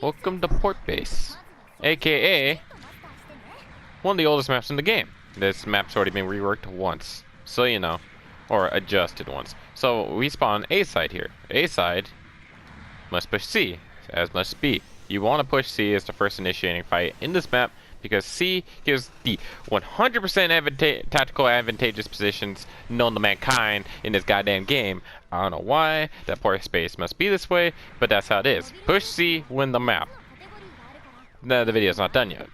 Welcome to Port Base, aka one of the oldest maps in the game. This map's already been reworked once, so you know, or adjusted once. So we spawn A side here. A side must push C, as must B. You want to push C as the first initiating fight in this map because C gives the 100% tactical advantageous positions known to mankind in this goddamn game. I don't know why that port space must be this way, but that's how it is. Push C, win the map. The video's not done yet,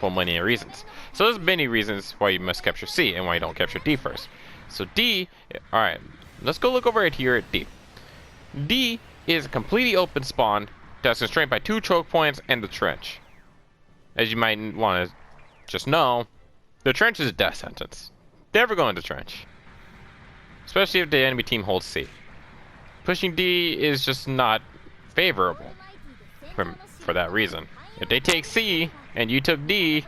for many reasons. So there's many reasons why you must capture C and why you don't capture D first. So D, alright, let's go look over here at D. D is a completely open spawn that's constrained by 2 choke points and the trench. As you might want to just know, the trench is a death sentence. Never go into trench. Especially if the enemy team holds C. Pushing D is just not favorable for that reason. If they take C and you took D,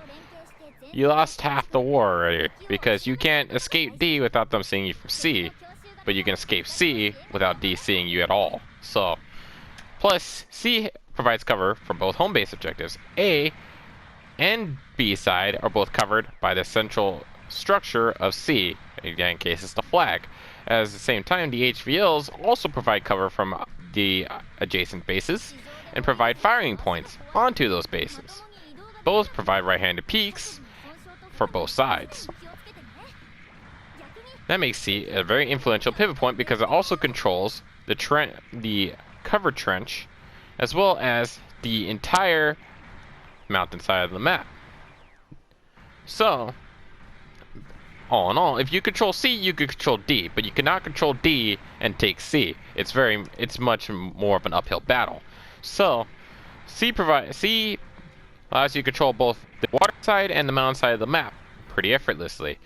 you lost half the war already, because you can't escape D without them seeing you from C, but you can escape C without D seeing you at all. So, plus C provides cover for both home base objectives. A and B side are both covered by the central structure of C, again in case it's the flag. At the same time, the HVLs also provide cover from the adjacent bases and provide firing points onto those bases. Both provide right-handed peaks for both sides. That makes C a very influential pivot point because it also controls the cover trench as well as the entire mountain side of the map. So, all in all, if you control C, you can control D, but you cannot control D and take C. It's much more of an uphill battle. So, C allows you to control both the water side and the mountain side of the map pretty effortlessly.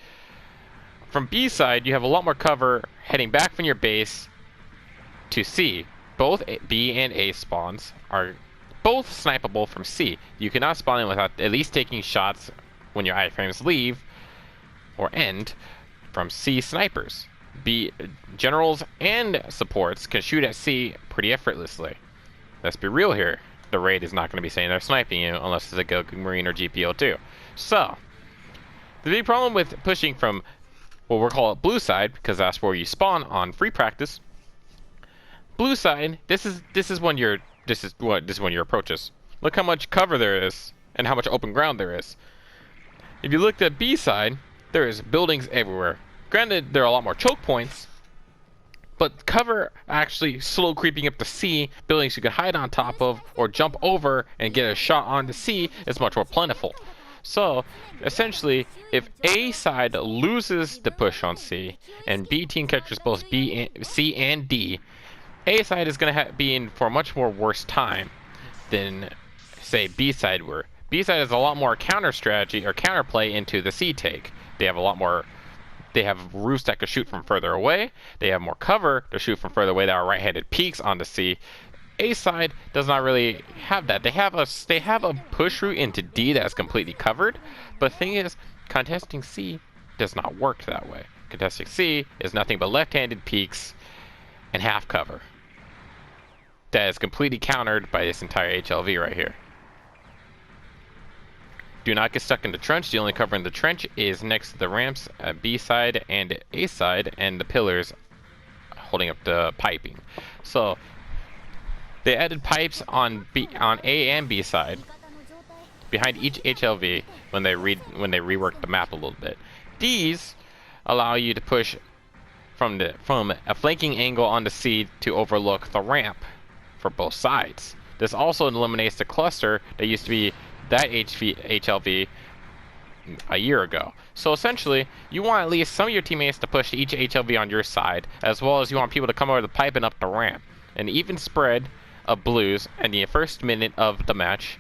From B side, you have a lot more cover heading back from your base to C. Both B and A spawns are both snipeable from C. You cannot spawn in without at least taking shots when your iframes leave or end from C snipers. B generals and supports can shoot at C pretty effortlessly. Let's be real here. The raid is not going to be saying they're sniping you unless it's a Goku Marine or GPO2. So, the big problem with pushing from what we'll call it blue side, because that's where you spawn on free practice. Blue side, this is when your approaches. Look how much cover there is and how much open ground there is. If you looked at B side, there is buildings everywhere. Granted, there are a lot more choke points, but cover actually slow creeping up to C, buildings you can hide on top of or jump over and get a shot on the C is much more plentiful. So, essentially, if A side loses the push on C and B team captures both C and D, A side is going to be in for a much more worse time than, say, B side were. B side has a lot more counter strategy or counterplay into the C take. They have roofs that can shoot from further away. They have more cover to shoot from further away that are right-handed peaks on the C. A side does not really have that. They have a push route into D that is completely covered. But the thing is, contesting C does not work that way. Contesting C is nothing but left-handed peaks and half cover. That is completely countered by this entire HLV right here. Do not get stuck in the trench. The only cover in the trench is next to the ramps at B side and A side and the pillars holding up the piping. So they added pipes on A and B side behind each HLV when they reworked the map a little bit. These allow you to push from a flanking angle on the C to overlook the ramp for both sides. This also eliminates the cluster that used to be that HLV a year ago. So essentially, you want at least some of your teammates to push each HLV on your side, as well as you want people to come over the pipe and up the ramp. An even spread of blues in the first minute of the match,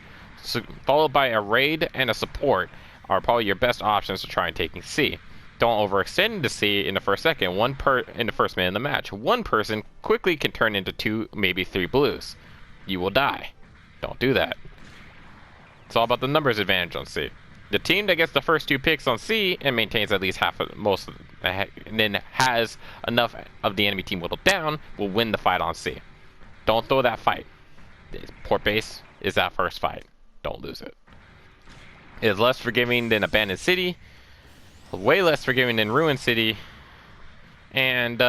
followed by a raid and a support, are probably your best options to try and taking C. Don't overextend into C in the first second. In the first minute of the match, one person quickly can turn into 2, maybe 3 blues. You will die. Don't do that. It's all about the numbers advantage on C. The team that gets the first 2 picks on C and maintains at least and then has enough of the enemy team whittled down will win the fight on C. Don't throw that fight. port base is that first fight. Don't lose it. It is less forgiving than Abandoned City, way less forgiving than Ruined City, and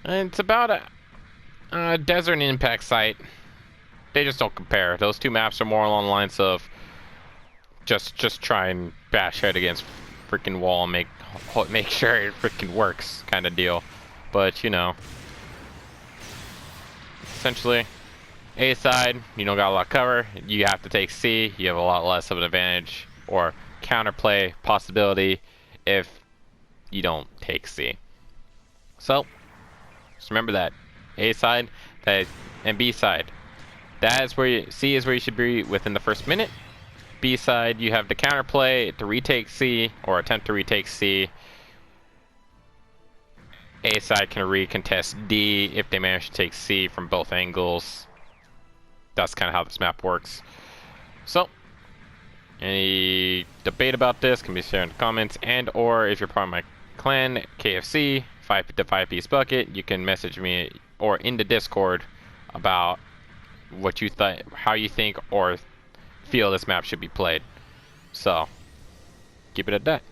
it's about a Desert Impact site. They just don't compare. Those two maps are more along the lines of just try and bash head against freaking wall and make sure it freaking works kind of deal. But you know, essentially, A side, you don't got a lot of cover. You have to take C. You have a lot less of an advantage or counterplay possibility if you don't take C. So just remember that A side, and B side. That is where C is where you should be within the first minute. B side, you have the counterplay to retake C or attempt to retake C. A side can recontest D if they manage to take C from both angles. That's kind of how this map works. So, any debate about this can be shared in the comments, and or if you're part of my clan, KFC, 5-piece bucket, you can message me or in the Discord about what you how you think or feel this map should be played. So, keep it at that.